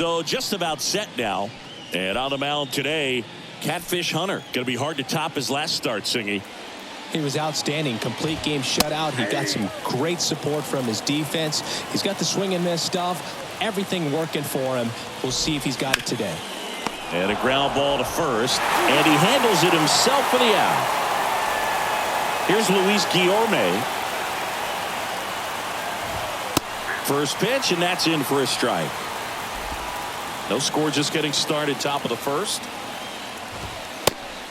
So just about set now. And on the mound today, Catfish Hunter. Going to be hard to top his last start, Singy. He was outstanding. Complete game shutout. He got some great support from his defense. He's got the swing and miss stuff. Everything working for him. We'll see if he's got it today. And a ground ball to first. And he handles it himself for the out. Here's Luis Guillorme. First pitch, and that's in for a strike. No score, just getting started, top of the first.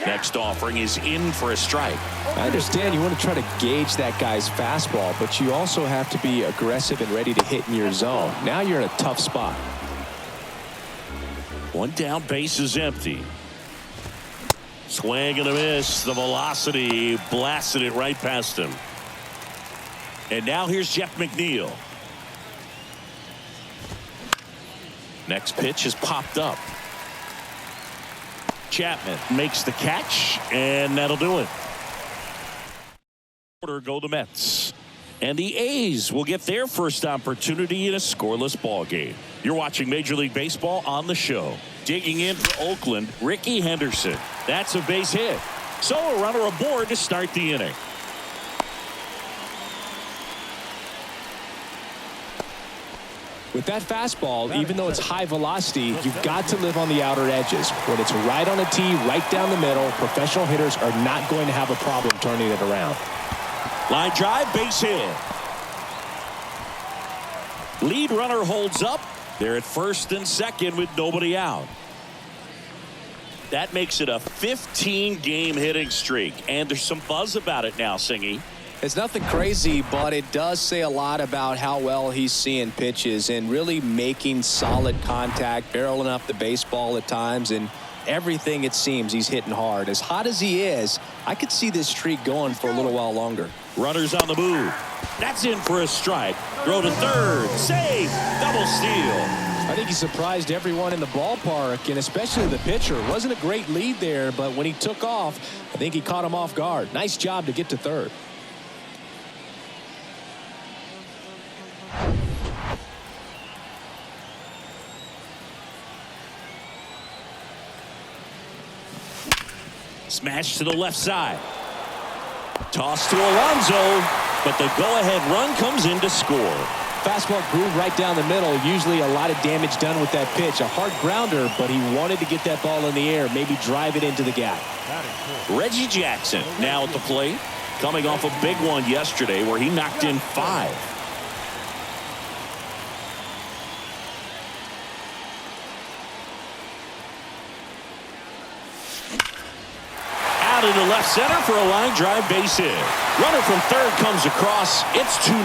Next offering is in for a strike. I understand you want to try to gauge that guy's fastball, but you also have to be aggressive and ready to hit in your zone. Now you're in a tough spot. One down, base is empty. Swing and a miss. The velocity blasted it right past him. And now here's Jeff McNeil. Next pitch is popped up. Chapman makes the catch, and that'll do it. Go the Mets. And the A's will get their first opportunity in a scoreless ball game. You're watching Major League Baseball on the show. Digging in for Oakland, Ricky Henderson. That's a base hit. So a runner aboard to start the inning. With that fastball, even though it's high velocity, you've got to live on the outer edges. When it's right on a tee, right down the middle, professional hitters are not going to have a problem turning it around. Line drive, base hit. Lead runner holds up. They're at first and second with nobody out. That makes it a 15-game hitting streak, and there's some buzz about it now, Singy. It's nothing crazy, but it does say a lot about how well he's seeing pitches and really making solid contact, barreling up the baseball at times, and everything it seems he's hitting hard. As hot as he is, I could see this streak going for a little while longer. Runners on the move. That's in for a strike. Throw to third. Save. Double steal. I think he surprised everyone in the ballpark, and especially the pitcher. Wasn't a great lead there, but when he took off, I think he caught him off guard. Nice job to get to third. Smash to the left side. Toss to Alonso, but the go-ahead run comes in to score. Fastball groove right down the middle. Usually a lot of damage done with that pitch. A hard grounder, but he wanted to get that ball in the air, maybe drive it into the gap. Reggie Jackson now at the plate, coming off a big one yesterday where he knocked in 5. Into left center for a line drive base hit. Runner from third comes across. It's 2-0.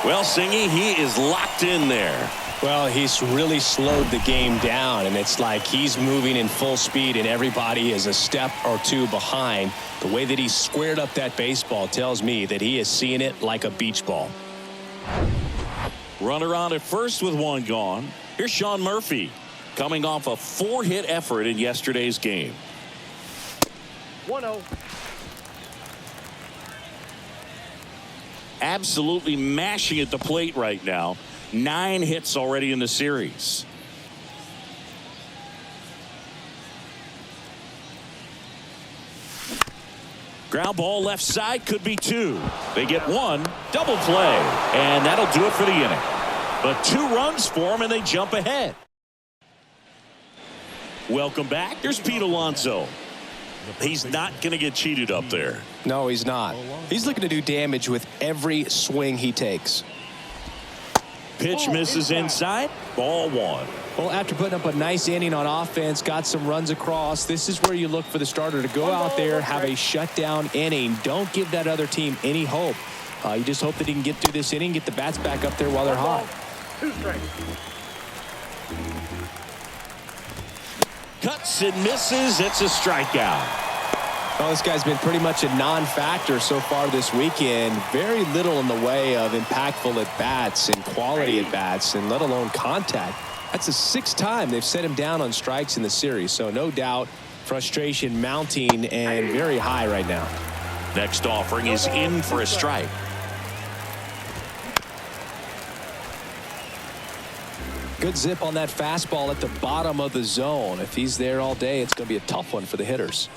Well, Singy, he is locked in there. Well, he's really slowed the game down, and it's like he's moving in full speed and everybody is a step or two behind. The way that he squared up that baseball tells me that he is seeing it like a beach ball. Runner on at first with one gone. Here's Sean Murphy coming off a 4-hit effort in yesterday's game. 1-0. Absolutely mashing at the plate right now. 9 hits already in the series. Ground ball left side, could be 2. They get 1. Double play. And that'll do it for the inning. But 2 runs for them, and they jump ahead. Welcome back. There's Pete Alonso. He's not going to get cheated up there. No, he's not. He's looking to do damage with every swing he takes. Pitch misses inside. Ball 1. Well, after putting up a nice inning on offense, got some runs across, this is where you look for the starter to go out there, have a shutdown inning. Don't give that other team any hope. You just hope that he can get through this inning, get the bats back up there while they're hot. 2 strikes. Cuts and misses. It's a strikeout. Well, this guy's been pretty much a non-factor so far this weekend. Very little in the way of impactful at-bats and quality at-bats, and let alone contact. That's the 6th time they've set him down on strikes in the series, so no doubt frustration mounting and very high right now. Next offering is in for a strike. Good zip on that fastball at the bottom of the zone. If he's there all day, it's going to be a tough one for the hitters.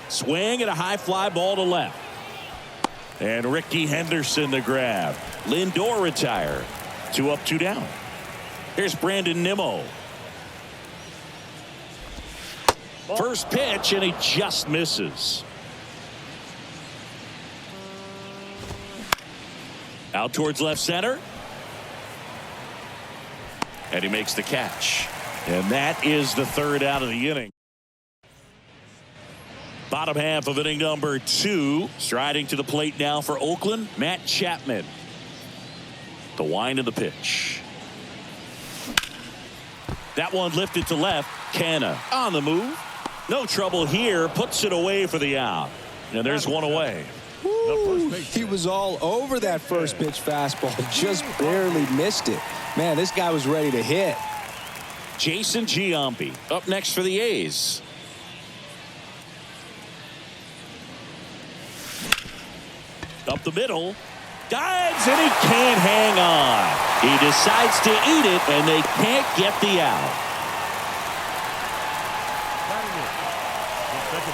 Swing and a high fly ball to left. And Ricky Henderson the grab. Lindor retire. 2 up, 2 down. Here's Brandon Nimmo. First pitch, and he just misses. Out towards left center. And he makes the catch. And that is the 3rd out of the inning. Bottom half of inning number 2. Striding to the plate now for Oakland, Matt Chapman. The wind of the pitch. That one lifted to left. Canna on the move. No trouble here. Puts it away for the out. And there's one away. Ooh, he was all over that first pitch fastball. Just barely missed it. Man, this guy was ready to hit. Jason Giambi up next for the A's. Up the middle. Dives, and he can't hang on. He decides to eat it, and they can't get the out.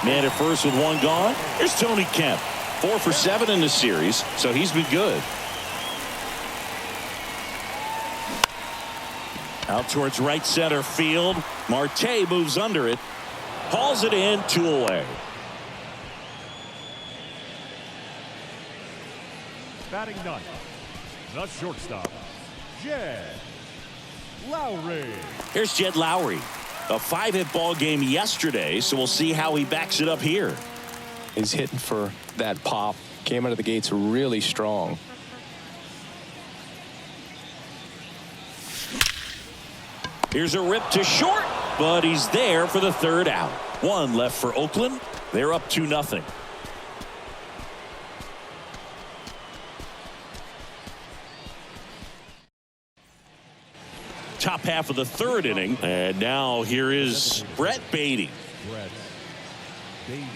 Man at first with 1 gone. Here's Tony Kemp. 4 for 7 in the series, so he's been good. Out towards right center field. Marte moves under it. Hauls it in, 2 away. Batting 9th, the shortstop, Jed Lowry. Here's Jed Lowry. A 5-hit ball game yesterday, so we'll see how he backs it up here. He's hitting for that pop. Came out of the gates really strong. Here's a rip to short, but he's there for the 3rd out. 1 left for Oakland. They're up 2-0. Top half of the 3rd inning, and now here is Brett Beatty. Brett Beatty.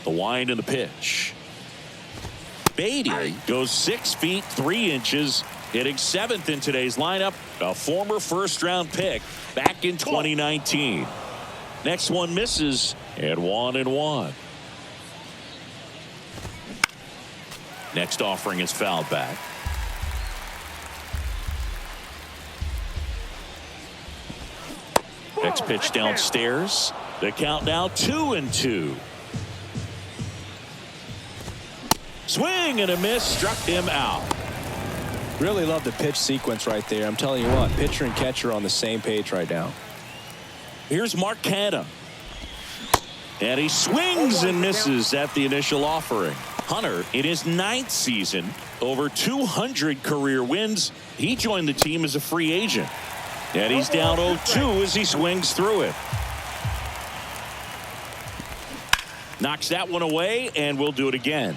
The wind and the pitch. Beatty goes 6 feet 3 inches, hitting 7th in today's lineup. A former 1st-round pick back in 2019. Next one misses, and 1-1. Next offering is fouled back. Next pitch downstairs. The count now 2-2. Swing and a miss, struck him out. Really love the pitch sequence right there. I'm telling you what, pitcher and catcher on the same page right now. Here's Mark Canha. And he swings and misses at the initial offering. Hunter, in his 9th season, over 200 career wins. He joined the team as a free agent. And he's down 0-2 as he swings through it. Knocks that one away, and we'll do it again.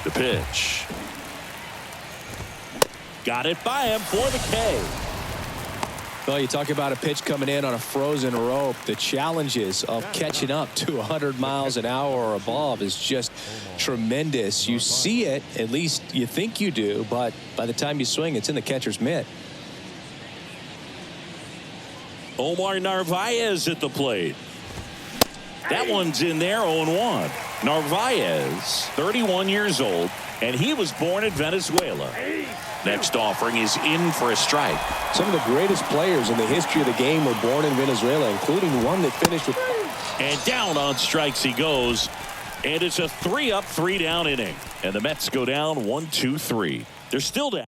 The pitch. Got it by him for the K. Well, you talk about a pitch coming in on a frozen rope. The challenges of catching up to 100 miles an hour or above is just tremendous. You see it, at least you think you do, but by the time you swing, it's in the catcher's mitt. Omar Narvaez at the plate. That one's in there, 0-1. Narvaez, 31 years old, and he was born in Venezuela. Next offering is in for a strike. Some of the greatest players in the history of the game were born in Venezuela, including one that finished with. And down on strikes he goes. And it's a 3-up, 3-down inning. And the Mets go down 1-2-3. They're still down.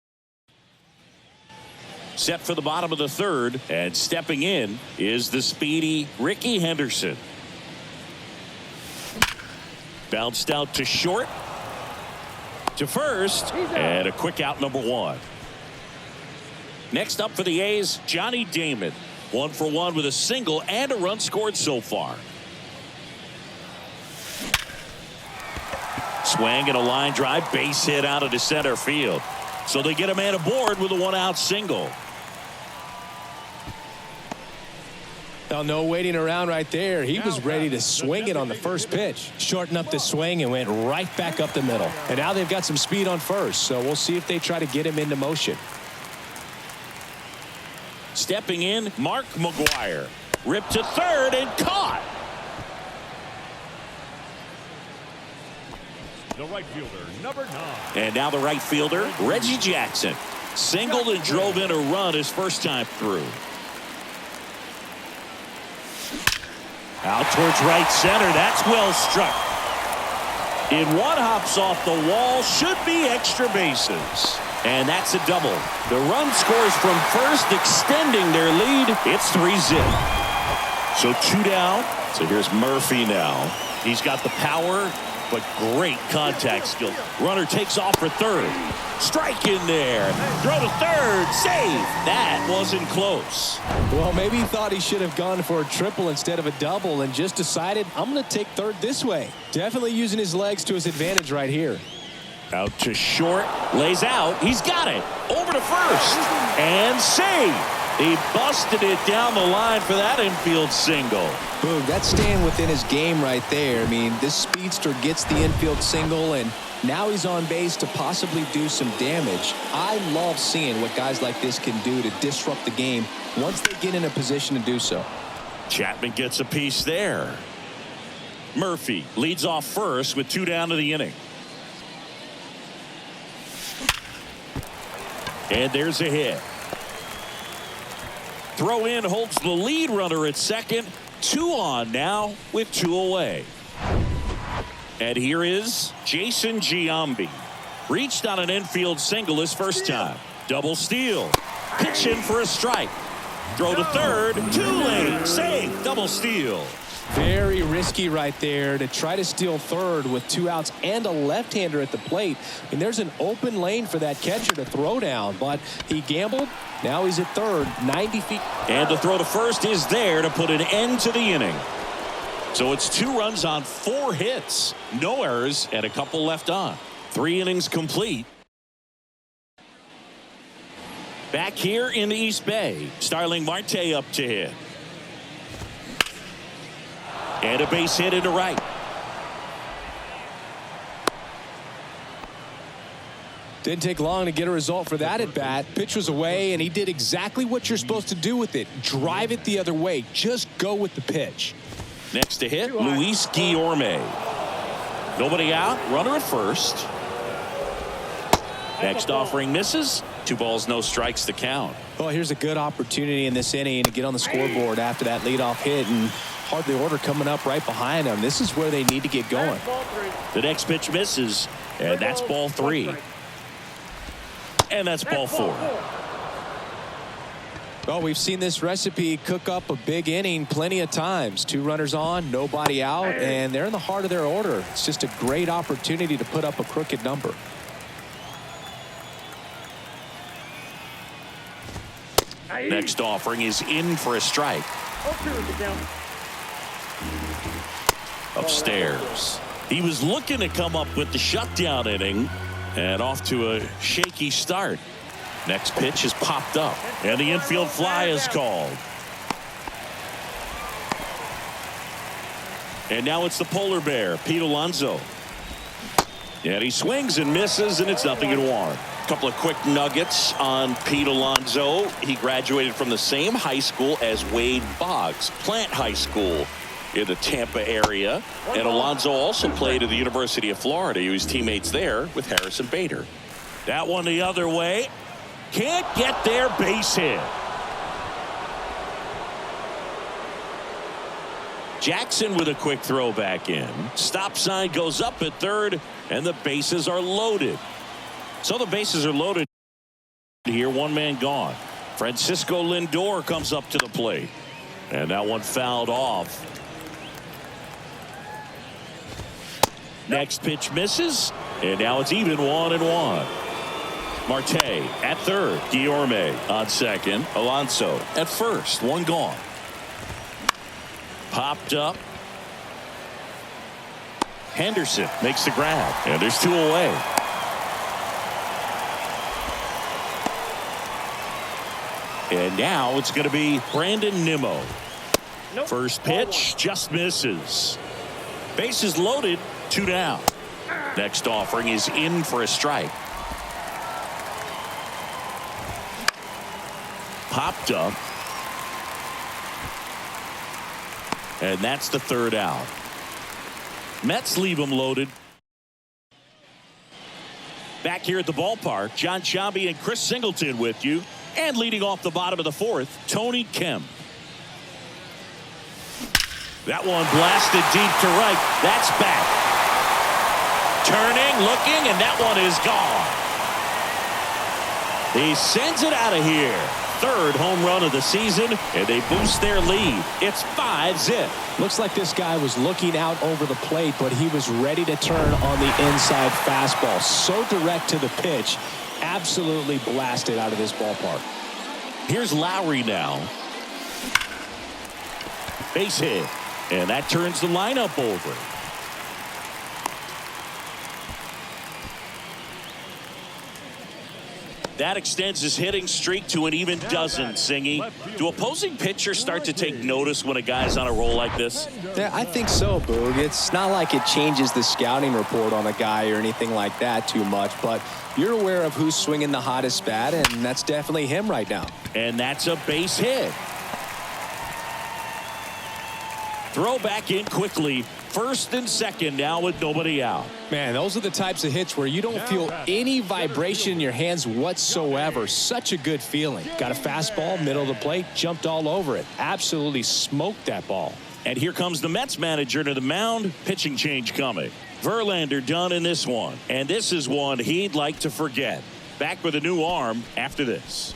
Set for the bottom of the 3rd, and stepping in is the speedy Ricky Henderson. Bounced out to short. To first, and a quick out, number 1. Next up for the A's, Johnny Damon. 1 for 1 with a single and a run scored so far. Swing and a line drive, base hit out of the center field. So they get a man aboard with a 1-out single. Oh, no waiting around right there. He was ready to swing it on the first pitch. Shortened up the swing and went right back up the middle. And now they've got some speed on first, so we'll see if they try to get him into motion. Stepping in, Mark McGuire. Ripped to third and caught. The right fielder, number 9. And now the right fielder, Reggie Jackson. Singled and drove in a run his first time through. Out towards right center. That's well struck. In one, hops off the wall. Should be extra bases. And that's a double. The run scores from first, extending their lead. It's 3-zip. So 2 down. So here's Murphy now. He's got the power, but great contact skill. Runner takes off for third. Strike in there. Throw to third. Save. That wasn't close. Well, maybe he thought he should have gone for a triple instead of a double and just decided, I'm going to take third this way. Definitely using his legs to his advantage right here. Out to short. Lays out. He's got it. Over to first. And save. He busted it down the line for that infield single. Boom, that's staying within his game right there. I mean, this speedster gets the infield single, and now he's on base to possibly do some damage. I love seeing what guys like this can do to disrupt the game once they get in a position to do so. Chapman gets a piece there. Murphy leads off first with 2 down to the inning. And there's a hit. Throw in holds the lead runner at second. 2 on now with 2 away. And here is Jason Giambi. Reached on an infield single his first time. Double steal. Pitch in for a strike. Throw to third. Too late. Save. Double steal. Very risky right there to try to steal third with 2 outs and a left-hander at the plate. And there's an open lane for that catcher to throw down, but he gambled. Now he's at third, 90 feet. And the throw to first is there to put an end to the inning. So it's 2 runs on 4 hits. No errors and a couple left on. 3 innings complete. Back here in the East Bay, Starling Marte up to hit. And a base hit into right. Didn't take long to get a result for that at bat. Pitch was away, and he did exactly what you're supposed to do with it. Drive it the other way. Just go with the pitch. Next to hit, Luis Guillorme. Nobody out. Runner at first. Next offering misses. 2 balls, no strikes to count. Well, here's a good opportunity in this inning to get on the scoreboard after that leadoff hit, and hardly order coming up right behind them. This is where they need to get going. The next pitch misses, and that's ball 3. And that's ball 4. Well, we've seen this recipe cook up a big inning plenty of times. 2 runners on, nobody out, and they're in the heart of their order. It's just a great opportunity to put up a crooked number. Next offering is in for a strike. Upstairs. He was looking to come up with the shutdown inning, and off to a shaky start. Next pitch is popped up, and the infield fly is called. And now it's the polar bear, Pete Alonso. And he swings and misses, and it's 0-1. A couple of quick nuggets on Pete Alonso. He graduated from the same high school as Wade Boggs, Plant High School in the Tampa area. And Alonso also played at the University of Florida. He was teammates there with Harrison Bader. That one the other way. Can't get their base hit. Jackson with a quick throw back in. Stop sign goes up at third, and the bases are loaded. So the bases are loaded here. 1 man gone. Francisco Lindor comes up to the plate, and that one fouled off. Next pitch misses, and now it's even 1-1. Marte at third. Guillorme on second. Alonso at first. 1 gone. Popped up. Henderson makes the grab, and there's 2 away. And now it's going to be Brandon Nimmo. First pitch just misses. Bases loaded, 2 down. Next offering is in for a strike. Popped up. And that's the 3rd out. Mets leave him loaded. Back here at the ballpark, John Sciambi and Chris Singleton with you. And leading off the bottom of the 4th, Tony Kemp. That one blasted deep to right. That's back. Turning, looking, and that one is gone. He sends it out of here. 3rd home run of the season, and they boost their lead. It's 5-zip. Looks like this guy was looking out over the plate, but he was ready to turn on the inside fastball. So direct to the pitch. Absolutely blasted out of this ballpark. Here's Lowry now. Base hit. And that turns the lineup over. That extends his hitting streak to an even dozen, Singy. Do opposing pitchers start to take notice when a guy's on a roll like this? Yeah, I think so, Boog. It's not like it changes the scouting report on a guy or anything like that too much, but you're aware of who's swinging the hottest bat, and that's definitely him right now. And that's a base hit. Throw back in quickly. 1st and 2nd now with nobody out. Man, those are the types of hits where you don't feel any vibration in your hands whatsoever. Such a good feeling. Got a fastball, middle of the plate, jumped all over it. Absolutely smoked that ball. And here comes the Mets manager to the mound. Pitching change coming. Verlander done in this one. And this is one he'd like to forget. Back with a new arm after this.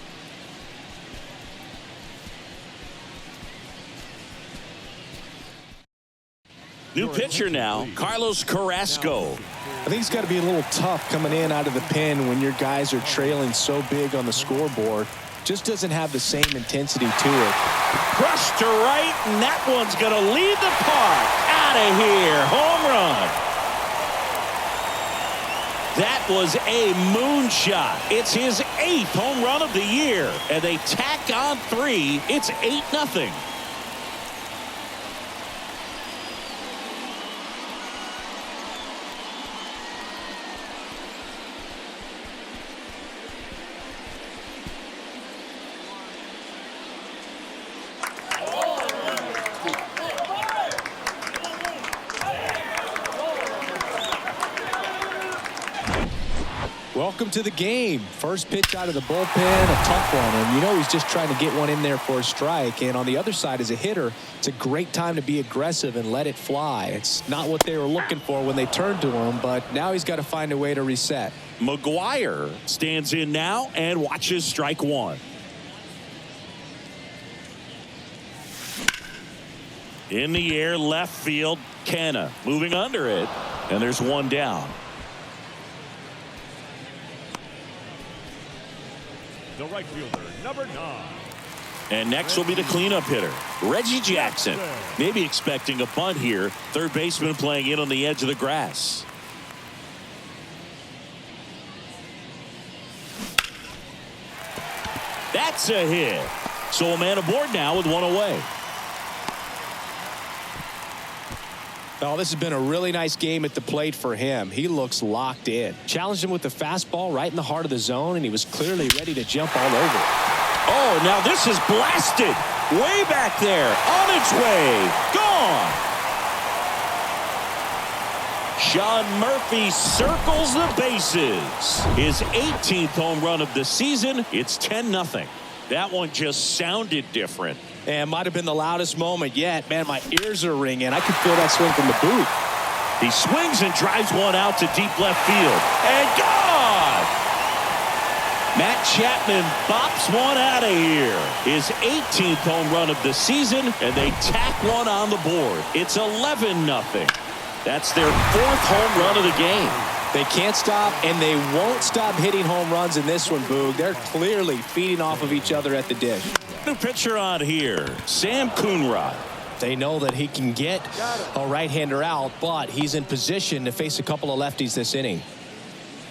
New pitcher now, Carlos Carrasco. I think it's got to be a little tough coming in out of the pen when your guys are trailing so big on the scoreboard. Just doesn't have the same intensity to it. Crushed to right, and that one's going to lead the park. Out of here. Home run. That was a moonshot. It's his 8th home run of the year, and they tack on 3. It's 8-0. Welcome to the game. First pitch out of the bullpen, a tough one, and you know he's just trying to get one in there for a strike. And on the other side, as a hitter, it's a great time to be aggressive and let it fly. It's not what they were looking for when they turned to him, but now he's got to find a way to reset. McGuire stands in now and watches strike 1. In the air, left field, Canna moving under it, and there's 1 down. The right fielder, number 9. And next will be the cleanup hitter, Reggie Jackson. Maybe expecting a bunt here. 3rd baseman playing in on the edge of the grass. That's a hit. So a man aboard now with 1 away. Oh, this has been a really nice game at the plate for him. He looks locked in. Challenged him with the fastball right in the heart of the zone, and he was clearly ready to jump all over. Oh, now this is blasted. Way back there. On its way. Gone. Sean Murphy circles the bases. His 18th home run of the season. It's 10-0. That one just sounded different. And might have been the loudest moment yet. Man, my ears are ringing. I could feel that swing from the booth. He swings and drives one out to deep left field. And gone! Matt Chapman bops one out of here. His 18th home run of the season, and they tack one on the board. It's 11-0. That's their 4th home run of the game. They can't stop, and they won't stop hitting home runs in this one, Boog. They're clearly feeding off of each other at the dish. New pitcher on here, Sam Coonrod. They know that he can get a right-hander out, but he's in position to face a couple of lefties this inning.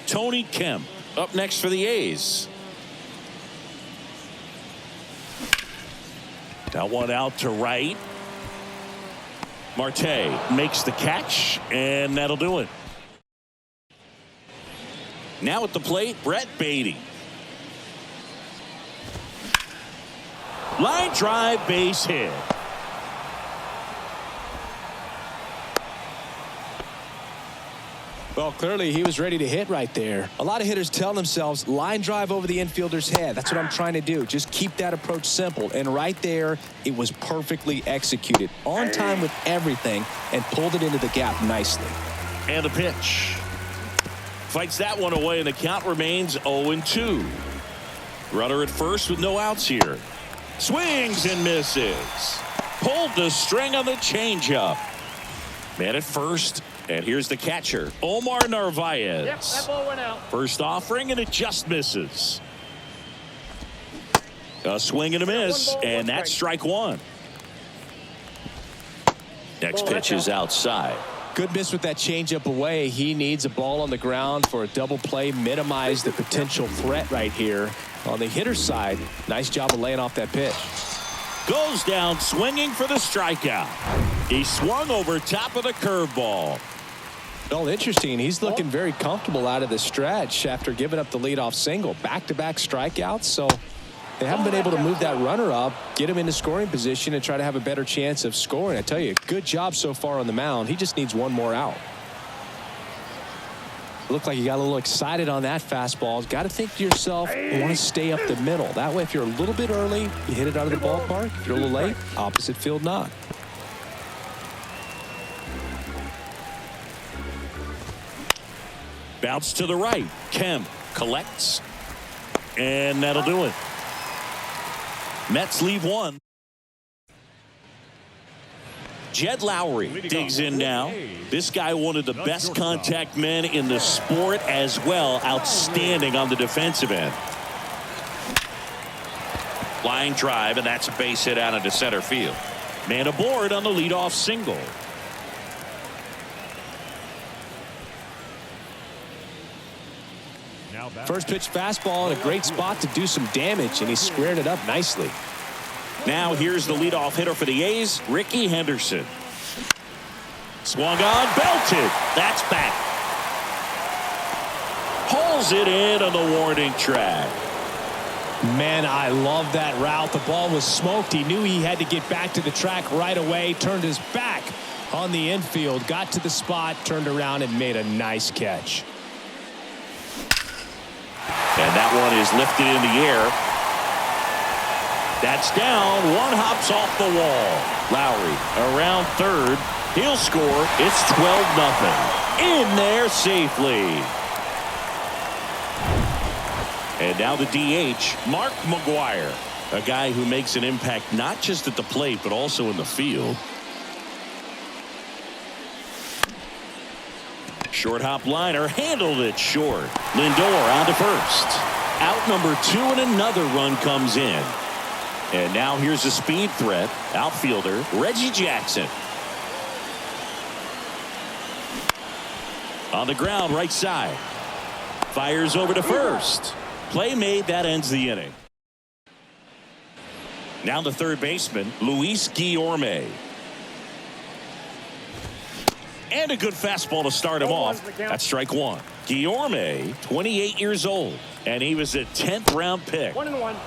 Tony Kemp up next for the A's. That one out to right. Marte makes the catch, and that'll do it. Now at the plate, Brett Beatty. Line drive, base hit. Well, clearly he was ready to hit right there. A lot of hitters tell themselves line drive over the infielder's head. That's what I'm trying to do. Just keep that approach simple. And right there, it was perfectly executed. On time with everything and pulled it into the gap nicely. And the pitch. Fights that one away, and the count remains 0-2. Runner at first with no outs here. Swings and misses. Pulled the string on the changeup. Man at first. And here's the catcher, Omar Narvaez. Yep, that ball went out. First offering, and it just misses. A swing and a miss, and that's strike one. Next pitch is outside. Good miss with that changeup away. He needs a ball on the ground for a double play. Minimize the potential threat right here. On the hitter's side, nice job of laying off that pitch. Goes down swinging for the strikeout. He swung over top of the curveball. Well, interesting. He's looking very comfortable out of the stretch after giving up the leadoff single. Back-to-back strikeouts, so they haven't been able to move that runner up, get him into scoring position, and try to have a better chance of scoring. I tell you, good job so far on the mound. He just needs one more out. Looked like you got a little excited on that fastball. Got to think to yourself, you want to stay up the middle. That way, if you're a little bit early, you hit it out of the ballpark. If you're a little late, opposite field knock. Bounce to the right. Kemp collects. And that'll do it. Mets leave one. Jed Lowry digs in now. This guy, one of the best contact men in the sport as well. Outstanding on the defensive end. Line drive, and that's a base hit out into center field. Man aboard on the leadoff single. First pitch fastball in a great spot to do some damage, and he squared it up nicely. Now here's the leadoff hitter for the A's, Ricky Henderson. Swung on, belted. That's back. Hauls it in on the warning track. Man, I love that route. The ball was smoked. He knew he had to get back to the track right away. Turned his back on the infield. Got to the spot, turned around, and made a nice catch. And that one is lifted in the air. That's down. One hops off the wall. Lowry around third. He'll score. It's 12-0. In there safely. And now the DH, Mark McGwire. A guy who makes an impact not just at the plate, but also in the field. Short hop liner, handled it short. Lindor on to first. Out number 2, and another run comes in. And now here's a speed threat. Outfielder Reggie Jackson. On the ground, right side. Fires over to first. Play made, that ends the inning. Now the third baseman, Luis Guillorme. And a good fastball to start him off. That's strike one. Guillorme, 28 years old, and he was a 10th round pick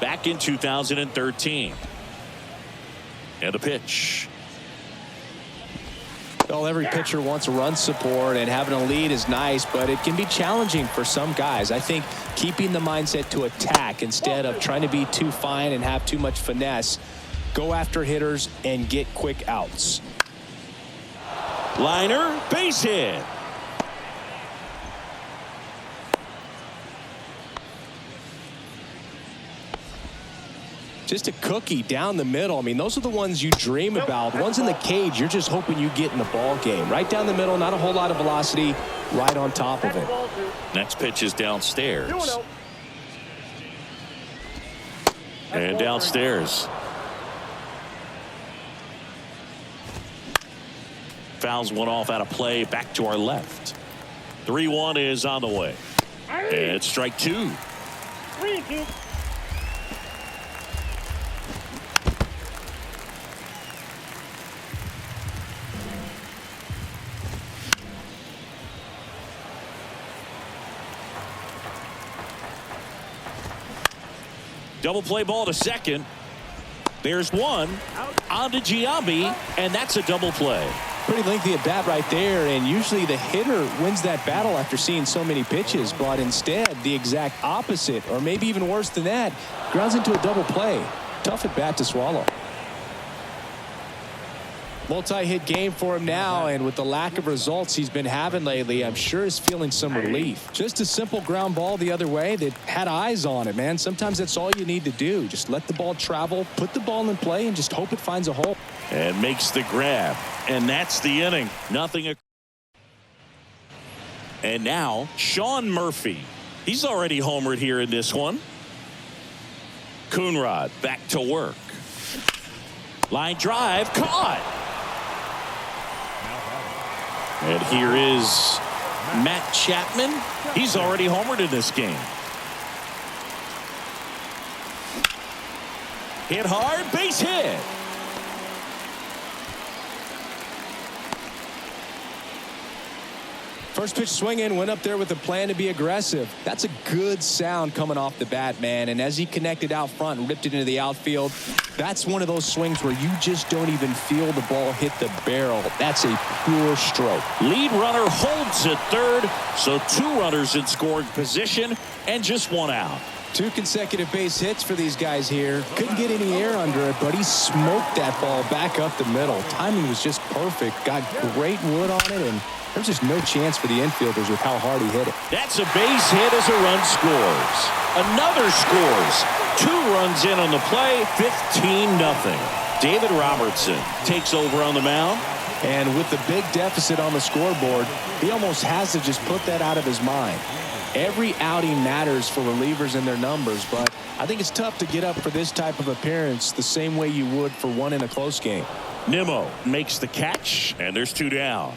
back in 2013. And the pitch. Well, every pitcher wants run support, and having a lead is nice, but it can be challenging for some guys. I think keeping the mindset to attack instead of trying to be too fine and have too much finesse, go after hitters and get quick outs. Liner, base hit. Just a cookie down the middle. I mean, those are the ones you dream about. Ones in the cage, you're just hoping you get in the ball game. Right down the middle, not a whole lot of velocity, right on top of it. Next pitch is downstairs. And downstairs. Fouls one off out of play, back to our left. 3-1 is on the way. And strike two. 3-2. Double play ball to second. There's one. On to Giambi, and that's a double play. Pretty lengthy at bat right there, and usually the hitter wins that battle after seeing so many pitches, but instead the exact opposite, or maybe even worse than that, grounds into a double play. Tough at bat to swallow. Multi-hit game for him now, and with the lack of results he's been having lately, I'm sure he's feeling some relief. Just a simple ground ball the other way that had eyes on it, man. Sometimes that's all you need to do. Just let the ball travel, put the ball in play, and just hope it finds a hole. And makes the grab. And that's the inning. Nothing. And now, Sean Murphy. He's already homered here in this one. Coonrod back to work. Line drive, caught. And here is Matt Chapman. He's already homered in this game. Hit hard, base hit. First pitch swinging, went up there with a plan to be aggressive. That's a good sound coming off the bat, man. And as he connected out front and ripped it into the outfield, that's one of those swings where you just don't even feel the ball hit the barrel. That's a pure stroke. Lead runner holds at third, so 2 runners in scoring position and just 1 out. 2 consecutive base hits for these guys here. Couldn't get any air under it, but he smoked that ball back up the middle. Timing was just perfect. Got great wood on it, and there's just no chance for the infielders with how hard he hit it. That's a base hit as a run scores. Another scores. 2 runs in on the play, 15-0. David Robertson takes over on the mound. And with the big deficit on the scoreboard, he almost has to just put that out of his mind. Every outing matters for relievers and their numbers, but I think it's tough to get up for this type of appearance the same way you would for one in a close game. Nimmo makes the catch, and there's 2 down.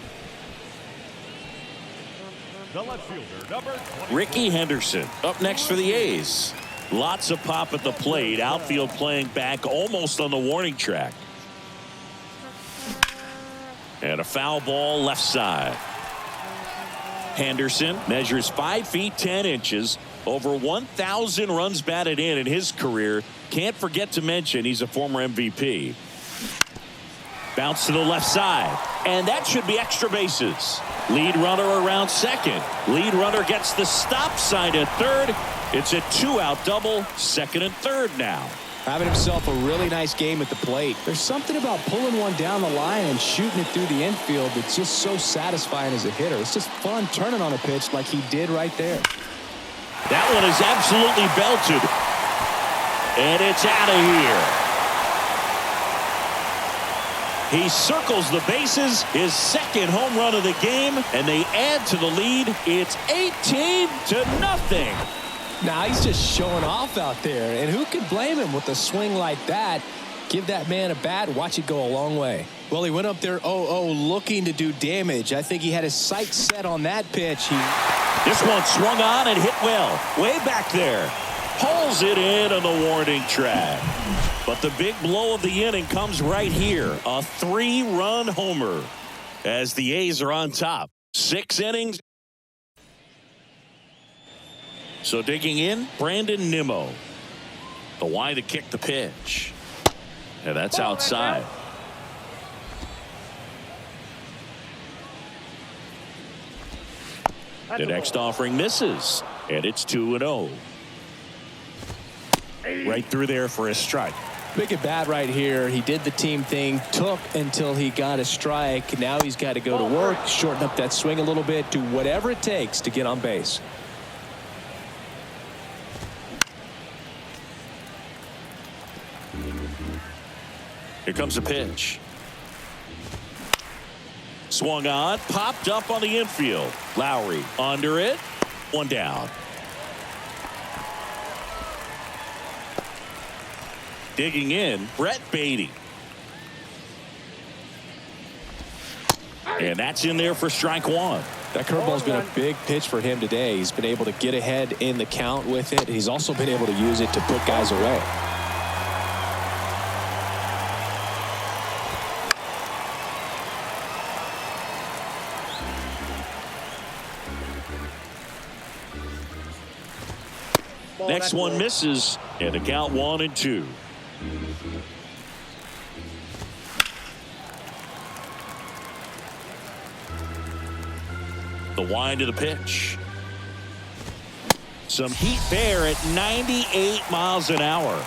The left fielder, number 20. Ricky Henderson up next for the A's. Lots of pop at the plate. Outfield playing back almost on the warning track. And a foul ball left side. Henderson measures 5 feet 10 inches. Over 1,000 runs batted in his career. Can't forget to mention he's a former MVP. Bounce to the left side. And that should be extra bases. Lead runner around second. Lead runner gets the stop sign at third. It's a 2-out double. Second and third now. Having himself a really nice game at the plate. There's something about pulling one down the line and shooting it through the infield that's just so satisfying as a hitter. It's just fun turning on a pitch like he did right there. That one is absolutely belted. And it's out of here. He circles the bases, his second home run of the game, and they add to the lead. It's 18-0. Now he's just showing off out there, and who could blame him with a swing like that? Give that man a bat, watch it go a long way. Well, he went up there 0-0 looking to do damage. I think he had his sights set on that pitch. This one swung on and hit well. Way back there. Pulls it in on the warning track. But the big blow of the inning comes right here. A 3-run homer as the A's are on top. 6 innings. So digging in, Brandon Nimmo. The wide to kick the pitch. And that's outside. The next offering misses. And it's 2-0. Right through there for a strike. Big at bat right here. He did the team thing, took until he got a strike. Now he's got to go to work, shorten up that swing a little bit, do whatever it takes to get on base. Here comes a pitch. Swung on, popped up on the infield. Lowry under it. 1 down. Digging in, Brett Beatty. And that's in there for strike 1. That curveball's been a big pitch for him today. He's been able to get ahead in the count with it. He's also been able to use it to put guys away. Next one misses, And the count 1-2. The wind of the pitch. Some heat there at 98 miles an hour.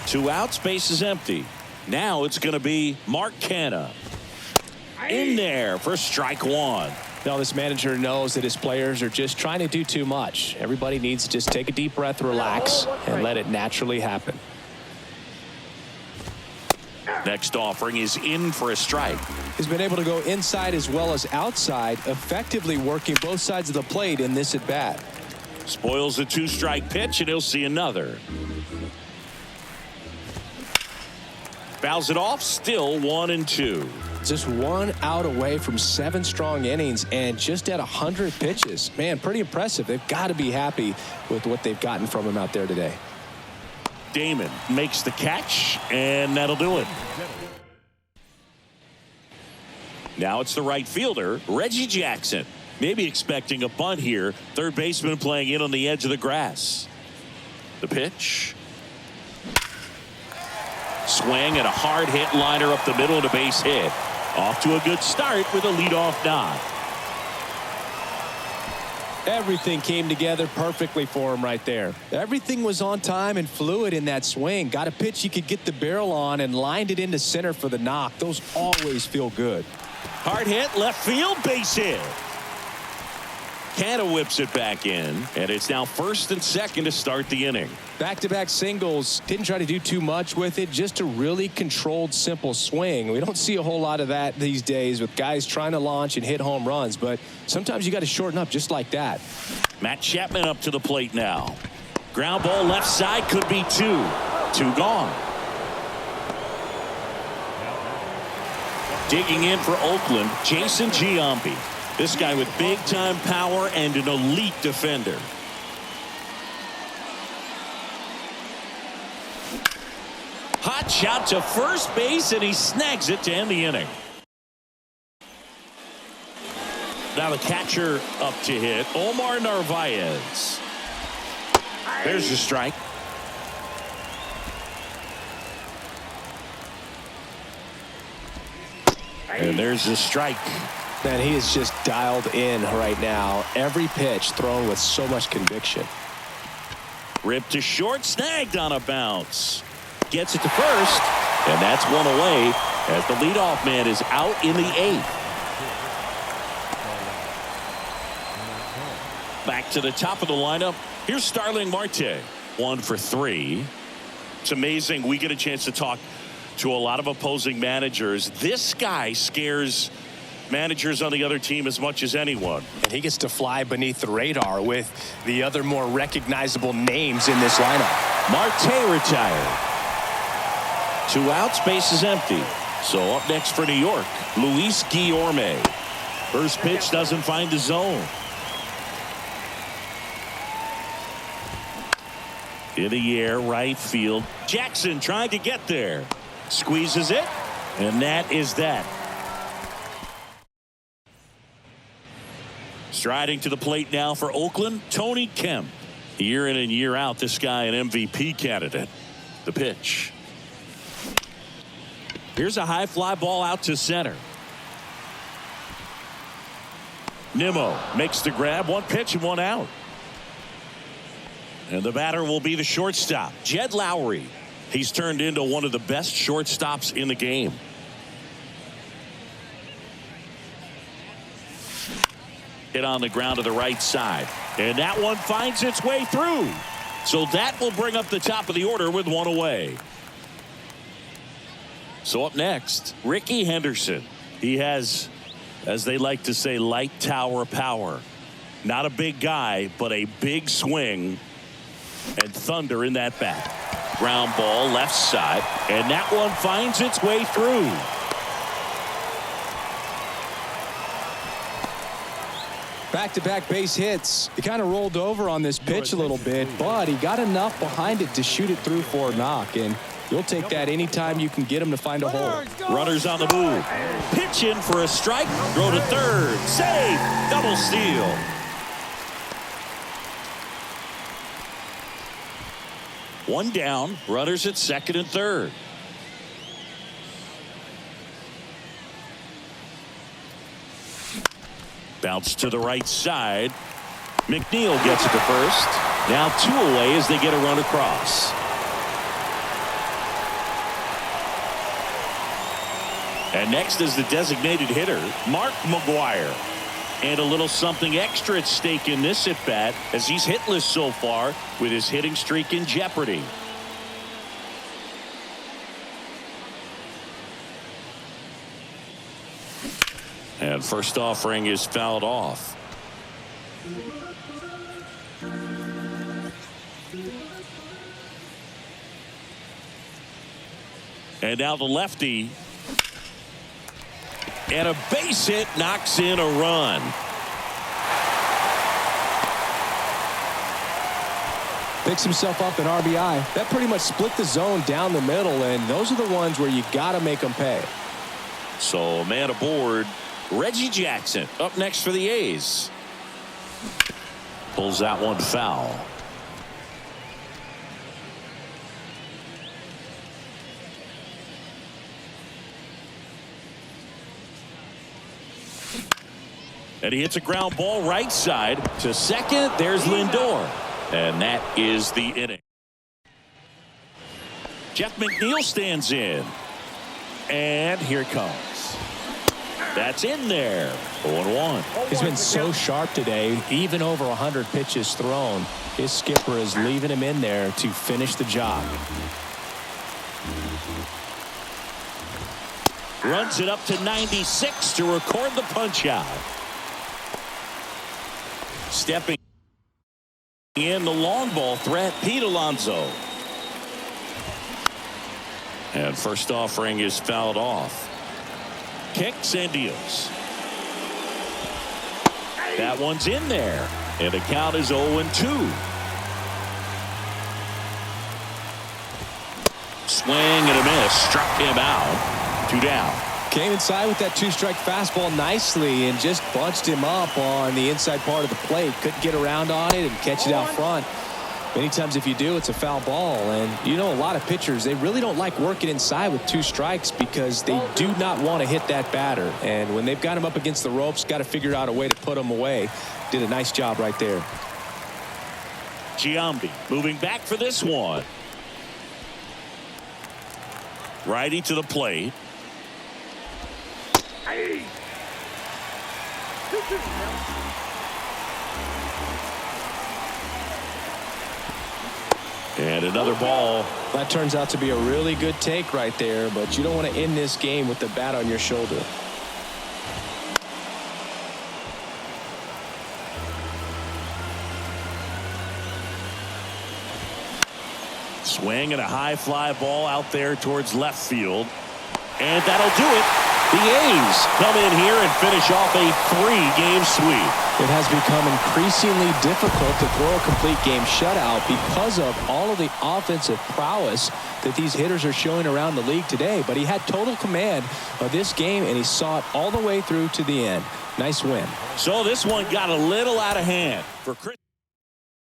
2 outs, base is empty. Now it's going to be Mark Canha in there for strike 1. Now this manager knows that his players are just trying to do too much. Everybody needs to just take a deep breath, relax, and let it naturally happen. Next offering is in for a strike. He's been able to go inside as well as outside, effectively working both sides of the plate in this at bat. Spoils the 2-strike pitch, and he'll see another. Fouls it off, still 1-2. Just 1 out away from 7 strong innings and just at 100 pitches. Man, pretty impressive. They've got to be happy with what they've gotten from him out there today. Damon makes the catch, and that'll do it. Now it's the right fielder, Reggie Jackson. Maybe expecting a bunt here. Third baseman playing in on the edge of the grass. The pitch. Swing and a hard hit liner up the middle and a base hit. Off to a good start with a leadoff knock. Everything came together perfectly for him right there. Everything was on time and fluid in that swing. Got a pitch he could get the barrel on and lined it into center for the knock. Those always feel good. Hard hit, left field, base hit. Canha whips it back in, and it's now first and second to start the inning. Back-to-back singles. Didn't try to do too much with it. Just a really controlled, simple swing. We don't see a whole lot of that these days with guys trying to launch and hit home runs, but sometimes you got to shorten up just like that. Matt Chapman up to the plate now. Ground ball left side, could be 2. 2 gone. Digging in for Oakland, Jason Giambi. This guy with big-time power and an elite defender. Hot shot to first base, and he snags it to end the inning. Now the catcher up to hit, Omar Narvaez. There's the strike. And there's the strike. Man, he is just dialed in right now. Every pitch thrown with so much conviction. Ripped to short, snagged on a bounce. Gets it to first, and that's 1 away as the leadoff man is out in the 8th. Back to the top of the lineup. Here's Starling Marte. 1 for 3. It's amazing. We get a chance to talk to a lot of opposing managers. This guy scares managers on the other team as much as anyone. And he gets to fly beneath the radar with the other more recognizable names in this lineup. Marte retired. 2 outs, base is empty. So up next for New York, Luis Guillorme. First pitch doesn't find the zone. In the air, right field. Jackson trying to get there. Squeezes it, and that is that. Striding to the plate now for Oakland, Tony Kemp. Year in and year out, this guy an MVP candidate. The pitch. Here's a high fly ball out to center. Nimmo makes the grab. 1 pitch and 1 out. And the batter will be the shortstop, Jed Lowry. He's turned into one of the best shortstops in the game. Hit on the ground to the right side. And that one finds its way through. So that will bring up the top of the order with 1 away. So up next, Ricky Henderson. He has, as they like to say, light tower power. Not a big guy, but a big swing and thunder in that bat. Ground ball left side, and that one finds its way through. Back-to-back base hits. He kind of rolled over on this pitch a little bit, but he got enough behind it to shoot it through for a knock, and you'll take that anytime you can get him to find a hole. Runners on the move. Pitch in for a strike. Throw to third. Save. Double steal. One down, runners at second and third. Bounce to the right side. McNeil gets it to first. Now 2 away as they get a run across. And next is the designated hitter, Mark McGuire. And a little something extra at stake in this at bat as he's hitless so far with his hitting streak in jeopardy. And first offering is fouled off. And now the lefty. And a base hit knocks in a run. Picks himself up an RBI. That pretty much split the zone down the middle, and those are the ones where you got to make them pay. So a man aboard. Reggie Jackson up next for the A's. Pulls that one foul. And he hits a ground ball right side to second. There's Lindor. And that is the inning. Jeff McNeil stands in. And here it comes. That's in there. 0-1. He's been so sharp today, even over 100 pitches thrown. His skipper is leaving him in there to finish the job. Runs it up to 96 to record the punch out. Stepping in the long ball threat, Pete Alonso. And first offering is fouled off. Kicks and deals. That one's in there. And the count is 0-2. Swing and a miss. Struck him out. 2 down. Came inside with that 2-strike fastball nicely and just bunched him up on the inside part of the plate. Couldn't get around on it and catch it out front. Many times if you do, it's a foul ball. And you know, a lot of pitchers, they really don't like working inside with 2 strikes because they do not want to hit that batter. And when they've got him up against the ropes, got to figure out a way to put him away. Did a nice job right there. Giambi moving back for this one. Righty to the plate. And another ball. That turns out to be a really good take right there, but you don't want to end this game with the bat on your shoulder. Swing and a high fly ball out there towards left field. And that'll do it. The A's come in here and finish off a 3-game sweep. It has become increasingly difficult to throw a complete game shutout because of all of the offensive prowess that these hitters are showing around the league today. But he had total command of this game, and he saw it all the way through to the end. Nice win. So this one got a little out of hand for Chris.